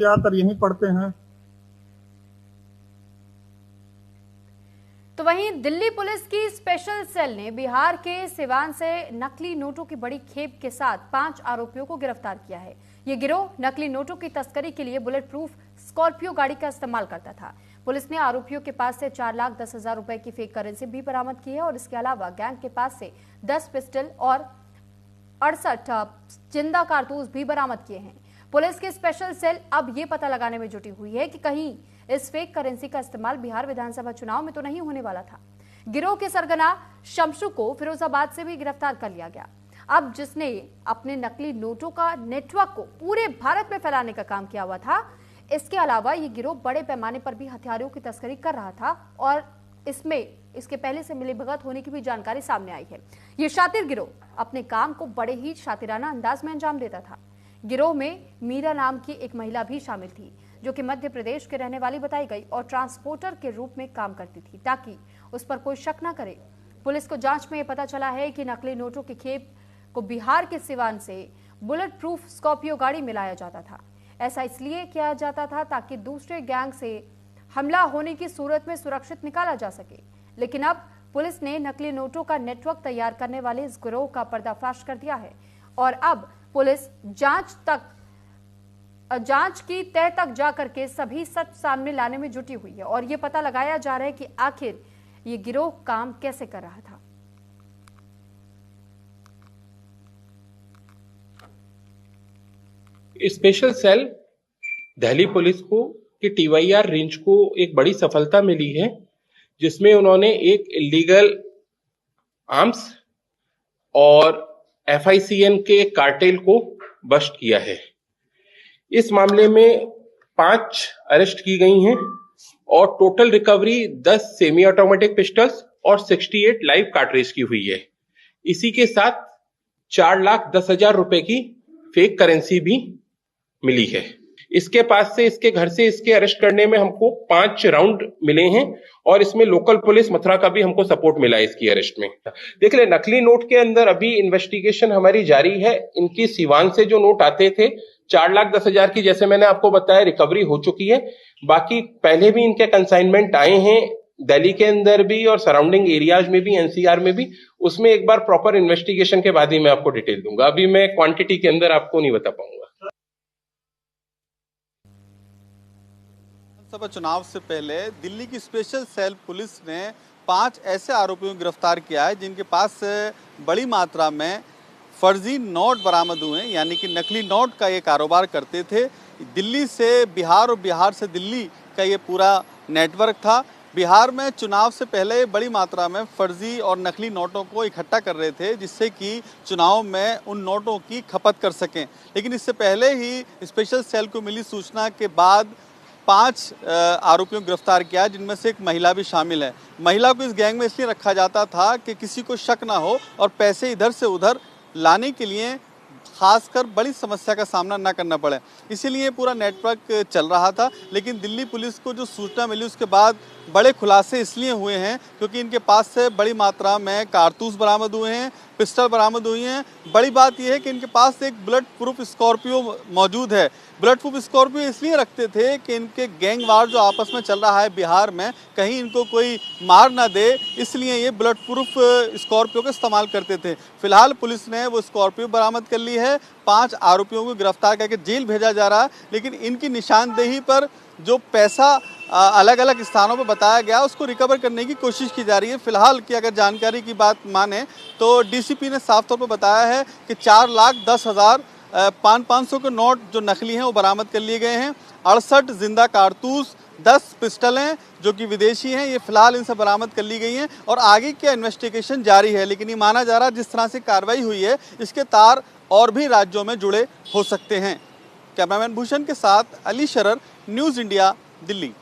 ज्यादातर यहीं पढ़ते हैं। तो वहीं दिल्ली पुलिस की स्पेशल सेल ने बिहार के सिवान से नकली नोटों की बड़ी खेप के साथ 5 आरोपियों को गिरफ्तार किया है। ये गिरोह नकली नोटों की तस्करी के लिए बुलेट प्रूफ स्कॉर्पियो गाड़ी का इस्तेमाल करता था। पुलिस ने आरोपियों के पास से 4,10,000 रुपए की फेक करेंसी भी बरामद की है और इसके अलावा गैंग के पास से 10 पिस्टल और 68 जिंदा कारतूस भी बरामद किए हैं। पुलिस की स्पेशल सेल अब ये पता लगाने में जुटी हुई है कि कहीं इस फेक करेंसी का इस्तेमाल बिहार विधानसभा चुनाव में तो नहीं होने वाला था। गिरोह के सरगना शमशु को फिरोजाबाद से भी गिरफ्तार कर लिया गया। अब जिसने अपने नकली नोटों का नेटवर्क को पूरे भारत में फैलाने का काम किया हुआ था, इसके अलावा ये गिरोह बड़े पैमाने पर भी हथियारों की तस्करी कर रहा था और इसमें इसके पहले से मिलीभगत होने की भी जानकारी सामने आई है। ये शातिर गिरोह अपने काम को बड़े ही शातिराना अंदाज में अंजाम देता था। गिरोह में मीरा नाम की एक महिला भी शामिल थी, जो कि मध्य प्रदेश के रहने वाली बताई गई और ट्रांसपोर्टर के रूप में काम करती थी ताकि उस पर कोई शक न करे। पुलिस को जांच में यह पता चला है कि नकली नोटों की खेप को बिहार के सिवान से बुलेट प्रूफ स्कॉर्पियो गाड़ी में लाया जाता था। ऐसा इसलिए किया जाता था ताकि दूसरे गैंग से हमला होने की सूरत में सुरक्षित निकाला जा सके। लेकिन अब पुलिस ने नकली नोटों का नेटवर्क तैयार करने वाले इस गिरोह का पर्दाफाश कर दिया है और अब पुलिस जांच की तह तक जाकर के सभी सच सामने लाने में जुटी हुई है और ये पता लगाया जा रहा है कि आखिर ये गिरोह काम कैसे कर रहा था। स्पेशल सेल दिल्ली पुलिस को कि टीवाईआर रेंज को एक बड़ी सफलता मिली है, जिसमें उन्होंने एक इलीगल आर्म्स और FICN के कार्टेल को बस्ट किया है। इस मामले में 5 अरेस्ट की गई हैं और total recovery 10 semi automatic pistols और 68 लाइव कार्ट्रिज की हुई है। इसी के साथ 4,10,000 रुपए की फेक करेंसी भी मिली है। इसके पास से, इसके घर से इसके अरेस्ट करने में हमको 5 राउंड मिले हैं और इसमें लोकल पुलिस मथुरा का भी हमको सपोर्ट मिला है इसकी अरेस्ट में। देख ले, नकली नोट के अंदर अभी इन्वेस्टिगेशन हमारी जारी है। इनकी सिवान से जो नोट आते थे 4,10,000 की, जैसे मैंने आपको बताया, रिकवरी हो चुकी है। बाकी पहले भी इनके कंसाइनमेंट आए हैं दिल्ली के अंदर भी और सराउंडिंग एरियाज में भी, NCR में भी। उसमें एक बार प्रॉपर इन्वेस्टिगेशन के बाद ही मैं आपको डिटेल दूंगा। अभी मैं क्वांटिटी के अंदर आपको नहीं बता पाऊंगा। सभा चुनाव से पहले दिल्ली की स्पेशल सेल पुलिस ने 5 ऐसे आरोपियों को गिरफ्तार किया है जिनके पास बड़ी मात्रा में फर्जी नोट बरामद हुए हैं, यानी कि नकली नोट का ये कारोबार करते थे। दिल्ली से बिहार और बिहार से दिल्ली का ये पूरा नेटवर्क था। बिहार में चुनाव से पहले बड़ी मात्रा में फर्जी और नकली नोटों को इकट्ठा कर रहे थे, जिससे कि चुनाव में उन नोटों की खपत कर सकें। लेकिन इससे पहले ही स्पेशल सेल को मिली सूचना के बाद 5 आरोपियों को गिरफ्तार किया, जिनमें से एक महिला भी शामिल है। महिला को इस गैंग में इसलिए रखा जाता था कि किसी को शक ना हो और पैसे इधर से उधर लाने के लिए खासकर बड़ी समस्या का सामना ना करना पड़े, इसीलिए पूरा नेटवर्क चल रहा था। लेकिन दिल्ली पुलिस को जो सूचना मिली उसके बाद बड़े खुलासे इसलिए हुए हैं क्योंकि इनके पास से बड़ी मात्रा में कारतूस बरामद हुए हैं, पिस्टल बरामद हुई हैं। बड़ी बात यह है कि इनके पास एक बुलेट प्रूफ स्कॉर्पियो मौजूद है। बुलेट प्रूफ स्कॉर्पियो इसलिए रखते थे कि इनके गैंग वार जो आपस में चल रहा है बिहार में, कहीं इनको कोई मार ना दे, इसलिए ये बुलेट प्रूफ स्कॉर्पियो का इस्तेमाल करते थे। फिलहाल पुलिस ने वो स्कॉर्पियो बरामद कर ली है। 5 आरोपियों को गिरफ्तार करके जेल भेजा जा रहा है। लेकिन इनकी निशानदेही पर जो पैसा अलग अलग स्थानों पर बताया गया उसको रिकवर करने की कोशिश की जा रही है। फिलहाल की अगर जानकारी की बात माने तो DCP ने साफ तौर पर बताया है कि 4,10,000 500 के नोट जो नकली हैं वो बरामद कर लिए गए हैं। 68 जिंदा कारतूस, 10 पिस्टलें जो कि विदेशी हैं, ये फिलहाल इनसे बरामद कर ली गई हैं और आगे की इन्वेस्टिगेशन जारी है। लेकिन ये माना जा रहा है जिस तरह से कार्रवाई हुई है इसके तार और भी राज्यों में जुड़े हो सकते हैं। कैमरामैन भूषण के साथ अली शरर, न्यूज़ इंडिया, दिल्ली।